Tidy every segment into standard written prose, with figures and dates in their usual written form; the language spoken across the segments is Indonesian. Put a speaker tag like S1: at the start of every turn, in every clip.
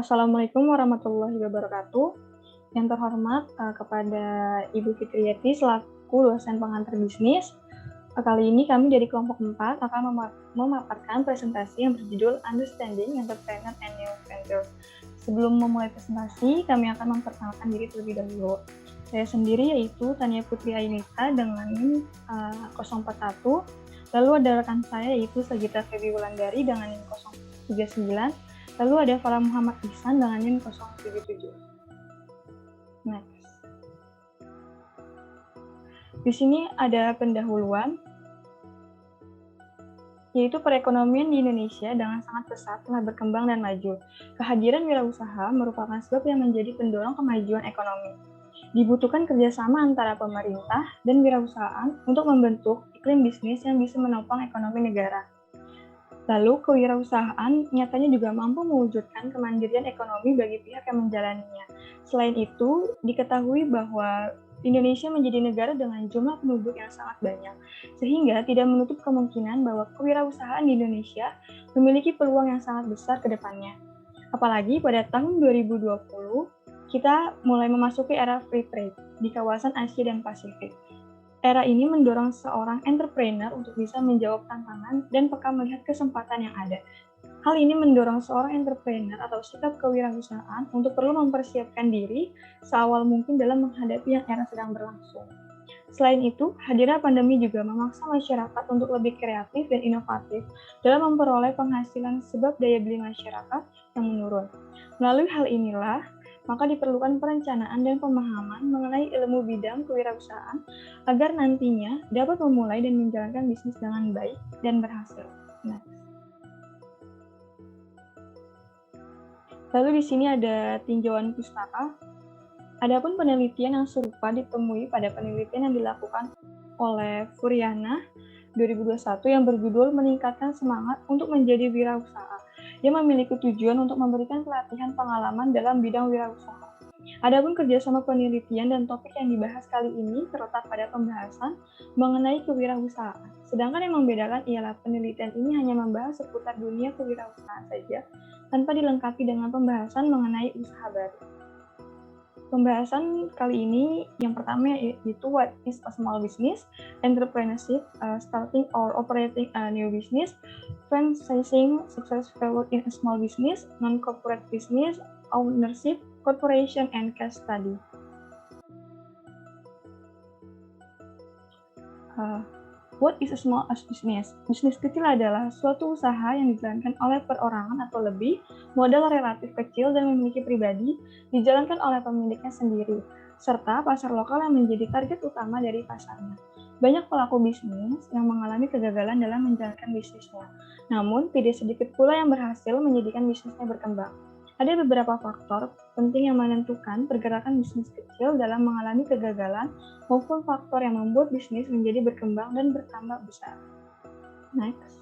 S1: Assalamualaikum warahmatullahi wabarakatuh. Yang terhormat kepada Ibu Fitriyati selaku dosen pengantar bisnis. Kali ini kami dari kelompok 4 akan memaparkan presentasi yang berjudul Understanding Entrepreneur and New Venture. Sebelum memulai presentasi, kami akan memperkenalkan diri terlebih dahulu. Saya sendiri yaitu Tania Putri Ainita dengan NIM 041. Lalu ada rekan saya yaitu Sagita Febi Wulandari dengan NIM 039. Lalu ada Farah Muhammad Ihsan dengan NIM 077. Next. Di sini ada pendahuluan, yaitu perekonomian di Indonesia dengan sangat pesat telah berkembang dan maju. Kehadiran wirausaha merupakan sebab yang menjadi pendorong kemajuan ekonomi. Dibutuhkan kerjasama antara pemerintah dan wirausahaan untuk membentuk iklim bisnis yang bisa menopang ekonomi negara. Lalu, kewirausahaan nyatanya juga mampu mewujudkan kemandirian ekonomi bagi pihak yang menjalaninya. Selain itu, diketahui bahwa Indonesia menjadi negara dengan jumlah penduduk yang sangat banyak, sehingga tidak menutup kemungkinan bahwa kewirausahaan di Indonesia memiliki peluang yang sangat besar ke depannya. Apalagi pada tahun 2020, kita mulai memasuki era free trade di kawasan Asia dan Pasifik. Era ini mendorong seorang entrepreneur untuk bisa menjawab tantangan dan peka melihat kesempatan yang ada. Hal ini mendorong seorang entrepreneur atau sikap kewirausahaan untuk perlu mempersiapkan diri seawal mungkin dalam menghadapi yang era sedang berlangsung. Selain itu, hadirnya pandemi juga memaksa masyarakat untuk lebih kreatif dan inovatif dalam memperoleh penghasilan sebab daya beli masyarakat yang menurun. Melalui hal inilah, maka diperlukan perencanaan dan pemahaman mengenai ilmu bidang kewirausahaan agar nantinya dapat memulai dan menjalankan bisnis dengan baik dan berhasil. Lalu di sini ada tinjauan pustaka. Adapun penelitian yang serupa ditemui pada penelitian yang dilakukan oleh Furiana 2021 yang berjudul Meningkatkan Semangat untuk Menjadi Wirausaha. Dia memiliki tujuan untuk memberikan pelatihan pengalaman dalam bidang wirausaha. Adapun kerjasama penelitian dan topik yang dibahas kali ini terletak pada pembahasan mengenai kewirausahaan. Sedangkan yang membedakan ialah penelitian ini hanya membahas seputar dunia kewirausahaan saja, tanpa dilengkapi dengan pembahasan mengenai usaha baru. Pembahasan kali ini yang pertama yaitu what is a small business, entrepreneurship, starting or operating a new business, franchising, success failure in a small business, non-corporate business, ownership, corporation, and case study. What is a small business? Bisnis kecil adalah suatu usaha yang dijalankan oleh perorangan atau lebih, modal relatif kecil dan memiliki pribadi, dijalankan oleh pemiliknya sendiri, serta pasar lokal yang menjadi target utama dari pasarnya. Banyak pelaku bisnis yang mengalami kegagalan dalam menjalankan bisnisnya, namun tidak sedikit pula yang berhasil menjadikan bisnisnya berkembang. Ada beberapa faktor penting yang menentukan pergerakan bisnis kecil dalam mengalami kegagalan maupun faktor yang membuat bisnis menjadi berkembang dan bertambah besar. Next.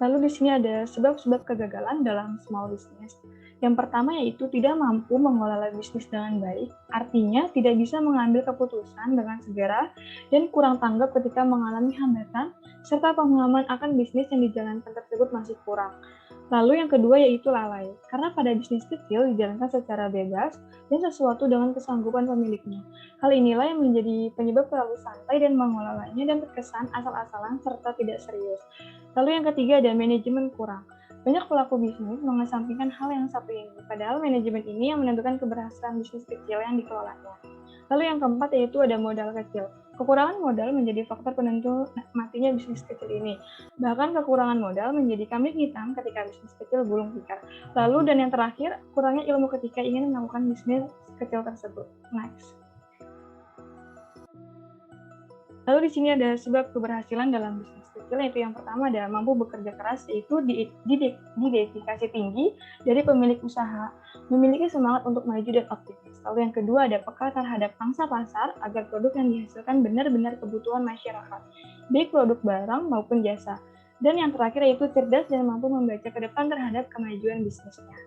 S1: Lalu di sini ada sebab-sebab kegagalan dalam small business. Yang pertama yaitu tidak mampu mengelola bisnis dengan baik, artinya tidak bisa mengambil keputusan dengan segera dan kurang tanggap ketika mengalami hambatan, serta pemahaman akan bisnis yang dijalankan tersebut masih kurang. Lalu yang kedua yaitu lalai, karena pada bisnis kecil dijalankan secara bebas dan sesuatu dengan kesanggupan pemiliknya. Hal inilah yang menjadi penyebab terlalu santai dan mengelolanya dan terkesan asal-asalan serta tidak serius. Lalu yang ketiga ada manajemen kurang. Banyak pelaku bisnis mengesampingkan hal yang satu ini, padahal manajemen ini yang menentukan keberhasilan bisnis kecil yang dikelolanya. Lalu yang keempat yaitu ada modal kecil. Kekurangan modal menjadi faktor penentu matinya bisnis kecil ini. Bahkan kekurangan modal menjadi kambing hitam ketika bisnis kecil gulung tikar. Lalu dan yang terakhir, kurangnya ilmu ketika ingin melakukan bisnis kecil tersebut. Next. Lalu di sini ada sebab keberhasilan dalam bisnis kecil, yaitu yang pertama ada mampu bekerja keras, yaitu dedikasi tinggi dari pemilik usaha, memiliki semangat untuk maju dan optimis. Lalu yang kedua ada peka terhadap pangsa pasar agar produk yang dihasilkan benar-benar kebutuhan masyarakat, baik produk barang maupun jasa. Dan yang terakhir yaitu cerdas dan mampu membaca ke depan terhadap kemajuan bisnisnya.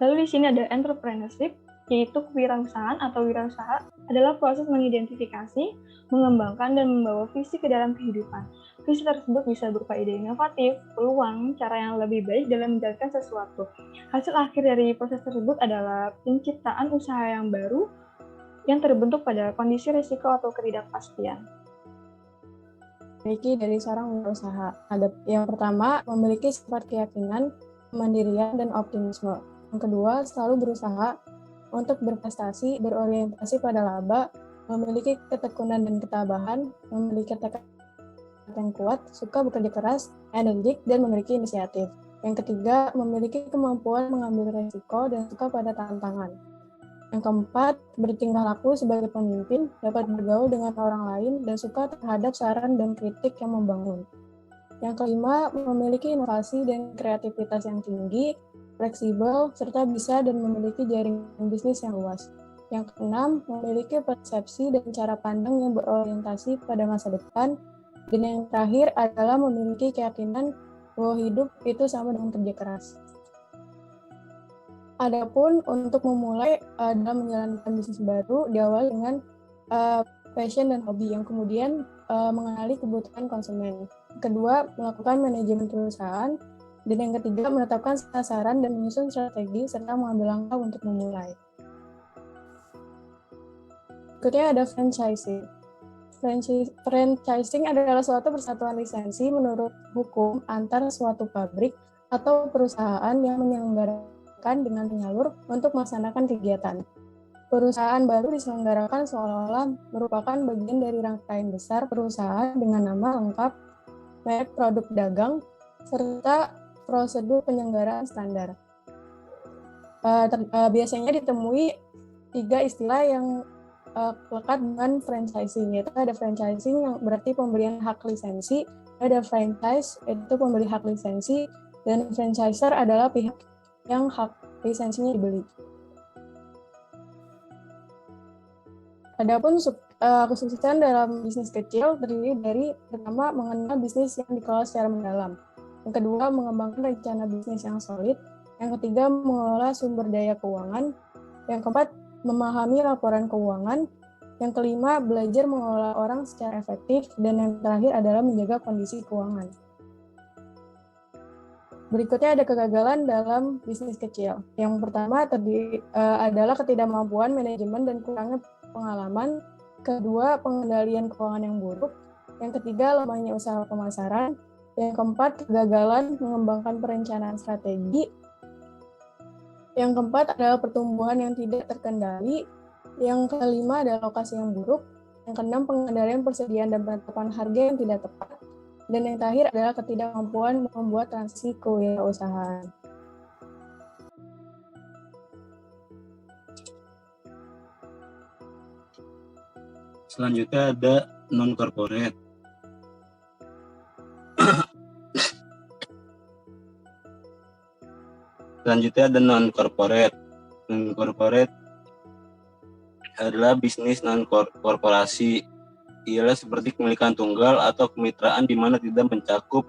S1: Lalu di sini ada entrepreneurship. yaitu kewirausahaan atau wirausaha adalah proses mengidentifikasi, mengembangkan, dan membawa visi ke dalam kehidupan. Visi tersebut bisa berupa ide inovatif, peluang, cara yang lebih baik dalam menjalankan sesuatu. Hasil akhir dari proses tersebut adalah penciptaan usaha yang baru yang terbentuk pada kondisi risiko atau ketidakpastian.
S2: Memiliki dari seorang wirausaha. Ada yang pertama, memiliki sifat keyakinan, kemandirian, dan optimisme. Yang kedua, selalu berusaha untuk berprestasi, berorientasi pada laba, memiliki ketekunan dan ketabahan, memiliki tekad yang kuat, suka bekerja keras, energik, dan memiliki inisiatif. Yang ketiga, memiliki kemampuan mengambil risiko dan suka pada tantangan. Yang keempat, bertingkah laku sebagai pemimpin, dapat bergaul dengan orang lain, dan suka terhadap saran dan kritik yang membangun. Yang kelima, memiliki inovasi dan kreativitas yang tinggi, fleksibel, serta bisa dan memiliki jaringan bisnis yang luas. Yang keenam, memiliki persepsi dan cara pandang yang berorientasi pada masa depan. Dan yang terakhir adalah memiliki keyakinan bahwa hidup itu sama dengan kerja keras. Adapun untuk memulai dalam menjalankan bisnis baru diawali dengan passion dan hobi yang kemudian mengenali kebutuhan konsumen. Kedua, melakukan manajemen perusahaan. Dan yang ketiga, menetapkan sasaran dan menyusun strategi serta mengambil langkah untuk memulai. Berikutnya ada franchising. Franchising adalah suatu persatuan lisensi menurut hukum antara suatu pabrik atau perusahaan yang menyelenggarakan dengan penyalur untuk melaksanakan kegiatan. Perusahaan baru diselenggarakan seolah-olah merupakan bagian dari rangkaian besar perusahaan dengan nama lengkap, merek produk dagang, serta prosedur penyelenggaraan standar. Biasanya ditemui 3 istilah yang lekat dengan franchising, yaitu ada franchising yang berarti pemberian hak lisensi, ada franchise itu pemberi hak lisensi, dan franchiser adalah pihak yang hak lisensinya dibeli. Adapun kesuksesan dalam bisnis kecil terdiri dari pertama mengenal bisnis yang dikelola secara mendalam, yang kedua mengembangkan rencana bisnis yang solid, yang ketiga mengelola sumber daya keuangan, yang keempat memahami laporan keuangan, yang kelima belajar mengelola orang secara efektif, dan yang terakhir adalah menjaga kondisi keuangan. Berikutnya ada kegagalan dalam bisnis kecil. Yang pertama adalah ketidakmampuan manajemen dan kurangnya pengalaman. Kedua, pengendalian keuangan yang buruk. Yang ketiga, lemahnya usaha pemasaran. Yang keempat, kegagalan mengembangkan perencanaan strategi. Yang keempat adalah pertumbuhan yang tidak terkendali. Yang kelima adalah lokasi yang buruk. Yang keenam, pengendalian persediaan dan penetapan harga yang tidak tepat. Dan yang terakhir adalah ketidakmampuan membuat transisi kewirausahaan.
S3: Selanjutnya ada non-corporate. Selanjutnya ada non-corporate. Non-corporate adalah bisnis non-korporasi. Ialah seperti kepemilikan tunggal atau kemitraan di mana tidak mencakup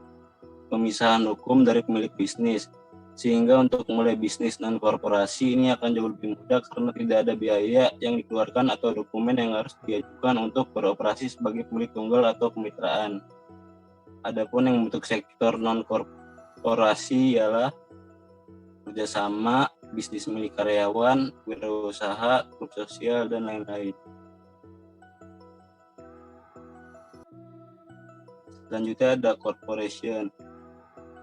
S3: pemisahan hukum dari pemilik bisnis. Sehingga untuk mulai bisnis non-korporasi ini akan jauh lebih mudah karena tidak ada biaya yang dikeluarkan atau dokumen yang harus diajukan untuk beroperasi sebagai pemilik tunggal atau kemitraan. Adapun yang bentuk sektor non-korporasi ialah kerjasama, bisnis milik karyawan, wirausaha, grup sosial, dan lain-lain. Selanjutnya ada corporation.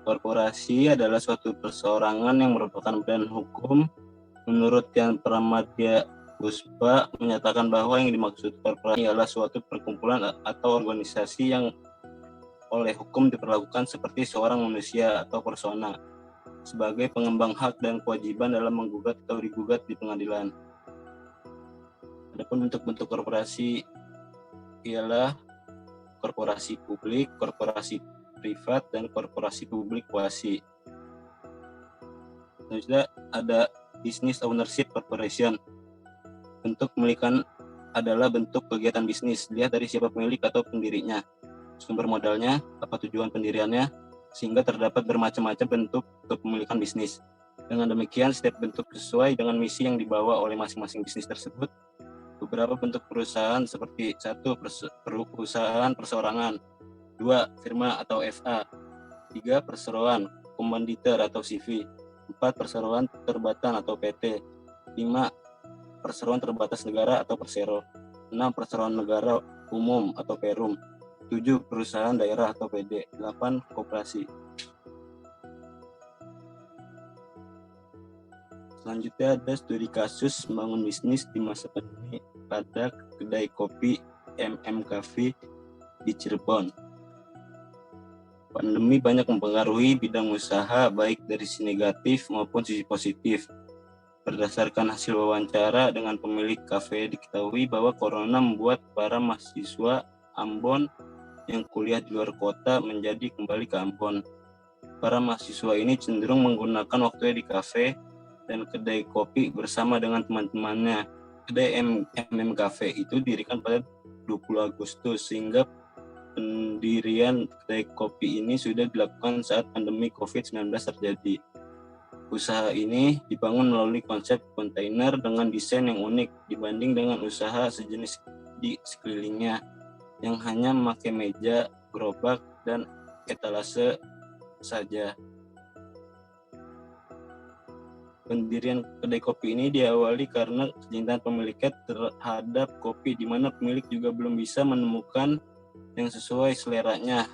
S3: Korporasi adalah suatu perseorangan yang merupakan badan hukum. Menurut Yan Pramadya Puspa menyatakan bahwa yang dimaksud korporasi adalah suatu perkumpulan atau organisasi yang oleh hukum diperlakukan seperti seorang manusia atau persona sebagai pengembang hak dan kewajiban dalam menggugat atau digugat di pengadilan. Adapun bentuk-bentuk korporasi ialah korporasi publik, korporasi privat, dan korporasi publik kuasi. Selanjutnya ada business ownership corporation. Bentuk pemilikan adalah bentuk kegiatan bisnis, dilihat dari siapa pemilik atau pendirinya, sumber modalnya, apa tujuan pendiriannya, sehingga terdapat bermacam-macam bentuk kepemilikan bisnis. Dengan demikian, setiap bentuk sesuai dengan misi yang dibawa oleh masing-masing bisnis tersebut. Beberapa bentuk perusahaan seperti 1. Perusahaan perseorangan, 2. Firma atau FA, 3. Perseroan, komanditer atau CV, 4. Perseroan terbatan atau PT, 5. Perseroan terbatas negara atau Persero, 6. Perseroan negara umum atau Perum, 7. Perusahaan daerah atau PD, 8. Koperasi. Selanjutnya ada studi kasus membangun bisnis di masa pandemi pada kedai kopi MM Cafe di Cirebon. Pandemi banyak mempengaruhi bidang usaha baik dari sisi negatif maupun sisi positif. Berdasarkan hasil wawancara dengan pemilik kafe, diketahui bahwa corona membuat para mahasiswa Ambon yang kuliah di luar kota menjadi kembali ke Ambon. Para mahasiswa ini cenderung menggunakan waktunya di kafe dan kedai kopi bersama dengan teman-temannya. Kedai MM Cafe itu didirikan pada 20 Agustus, sehingga pendirian kedai kopi ini sudah dilakukan saat pandemi COVID-19 terjadi. Usaha ini dibangun melalui konsep kontainer dengan desain yang unik dibanding dengan usaha sejenis di sekelilingnya yang hanya memakai meja, gerobak, dan etalase saja. Pendirian kedai kopi ini diawali karena kecintaan pemiliknya terhadap kopi, di mana pemilik juga belum bisa menemukan yang sesuai seleranya,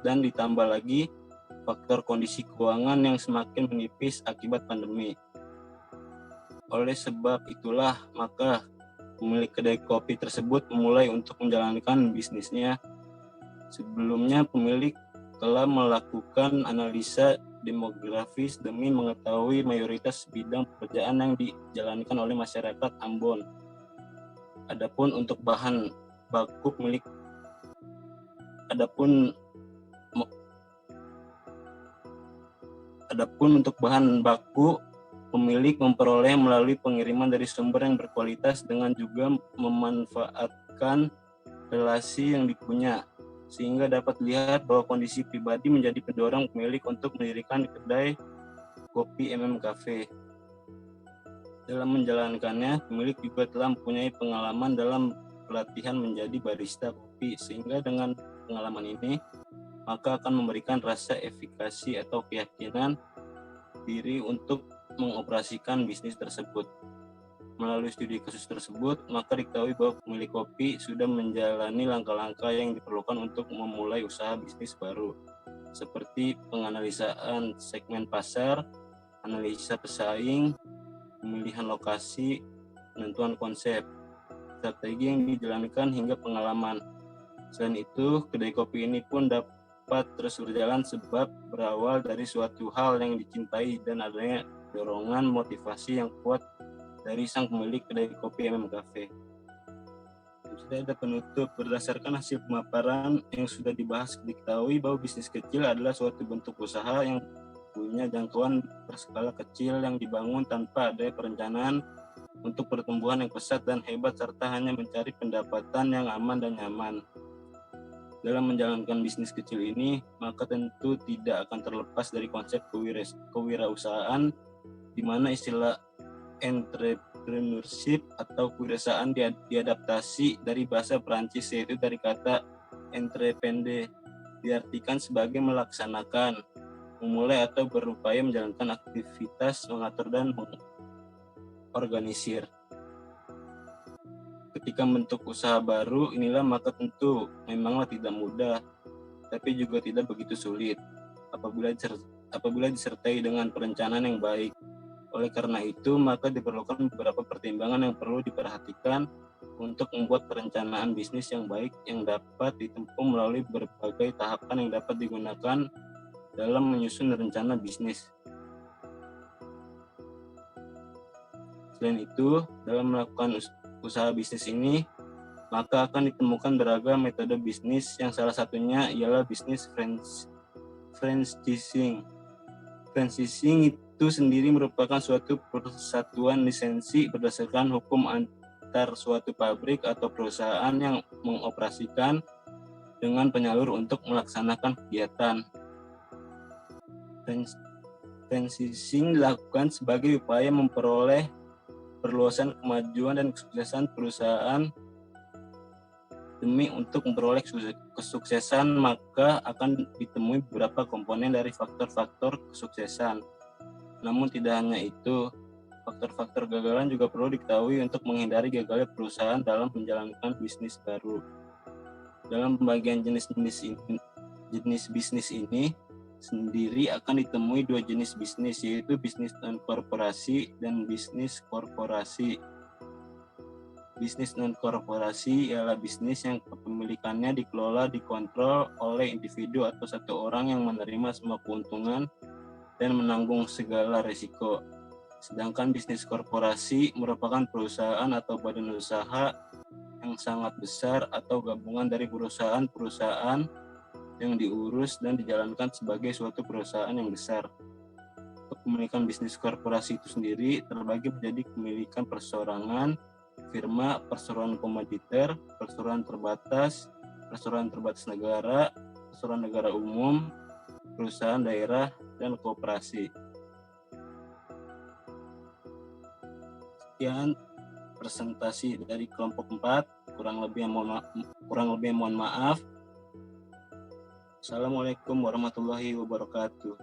S3: dan ditambah lagi faktor kondisi keuangan yang semakin menipis akibat pandemi. Oleh sebab itulah, maka pemilik kedai kopi tersebut memulai untuk menjalankan bisnisnya. Sebelumnya, pemilik telah melakukan analisa demografis demi mengetahui mayoritas bidang pekerjaan yang dijalankan oleh masyarakat Ambon. Adapun untuk bahan baku pemilik memperoleh melalui pengiriman dari sumber yang berkualitas dengan juga memanfaatkan relasi yang dipunya, sehingga dapat lihat bahwa kondisi pribadi menjadi pendorong pemilik untuk mendirikan kedai kopi MM Cafe. Dalam menjalankannya, pemilik juga telah mempunyai pengalaman dalam pelatihan menjadi barista kopi, sehingga dengan pengalaman ini, maka akan memberikan rasa efikasi atau keyakinan diri untuk mengoperasikan bisnis tersebut. Melalui studi kasus tersebut, maka diketahui bahwa pemilik kopi sudah menjalani langkah-langkah yang diperlukan untuk memulai usaha bisnis baru, seperti penganalisaan segmen pasar, analisa pesaing, pemilihan lokasi, penentuan konsep, strategi yang dijalankan hingga pengalaman. Selain itu, kedai kopi ini pun dapat terus berjalan sebab berawal dari suatu hal yang dicintai dan adanya dorongan motivasi yang kuat dari sang pemilik kedai kopi MM Cafe. Sudah ada penutup. Berdasarkan hasil pemaparan yang sudah dibahas, diketahui bahwa bisnis kecil adalah suatu bentuk usaha yang punya jangkauan berskala kecil yang dibangun tanpa ada perencanaan untuk pertumbuhan yang pesat dan hebat, serta hanya mencari pendapatan yang aman dan nyaman. Dalam menjalankan bisnis kecil ini, maka tentu tidak akan terlepas dari konsep kewirausahaan, di mana istilah entrepreneurship atau kewirausahaan diadaptasi dari bahasa Perancis, yaitu dari kata entreprendre, diartikan sebagai melaksanakan, memulai atau berupaya menjalankan aktivitas, mengatur dan mengorganisir. Ketika bentuk usaha baru inilah, maka tentu memanglah tidak mudah, tapi juga tidak begitu sulit apabila disertai dengan perencanaan yang baik. Oleh karena itu, maka diperlukan beberapa pertimbangan yang perlu diperhatikan untuk membuat perencanaan bisnis yang baik yang dapat ditempuh melalui berbagai tahapan yang dapat digunakan dalam menyusun rencana bisnis. Selain itu, dalam melakukan usaha bisnis ini, maka akan ditemukan beragam metode bisnis yang salah satunya ialah bisnis franchising. Franchising itu sendiri merupakan suatu persatuan lisensi berdasarkan hukum antar suatu pabrik atau perusahaan yang mengoperasikan dengan penyalur untuk melaksanakan kegiatan. Franchising dilakukan sebagai upaya memperoleh perluasan kemajuan dan kesuksesan perusahaan. Demi untuk memperoleh kesuksesan, maka akan ditemui beberapa komponen dari faktor-faktor kesuksesan. Namun tidak hanya itu, faktor-faktor kegagalan juga perlu diketahui untuk menghindari gagalnya perusahaan dalam menjalankan bisnis baru. Dalam pembagian jenis bisnis ini sendiri akan ditemui dua jenis bisnis, yaitu bisnis non-korporasi dan bisnis korporasi. Bisnis non-korporasi ialah bisnis yang kepemilikannya dikelola, dikontrol oleh individu atau satu orang yang menerima semua keuntungan dan menanggung segala risiko. Sedangkan bisnis korporasi merupakan perusahaan atau badan usaha yang sangat besar atau gabungan dari perusahaan-perusahaan yang diurus dan dijalankan sebagai suatu perusahaan yang besar. Kepemilikan bisnis korporasi itu sendiri terbagi menjadi kepemilikan perseorangan, firma, perseroan komoditer, perseroan terbatas negara, perseroan negara umum, perusahaan daerah, dan koperasi. Sekian presentasi dari kelompok 4, kurang lebih mohon maaf. Assalamualaikum warahmatullahi wabarakatuh.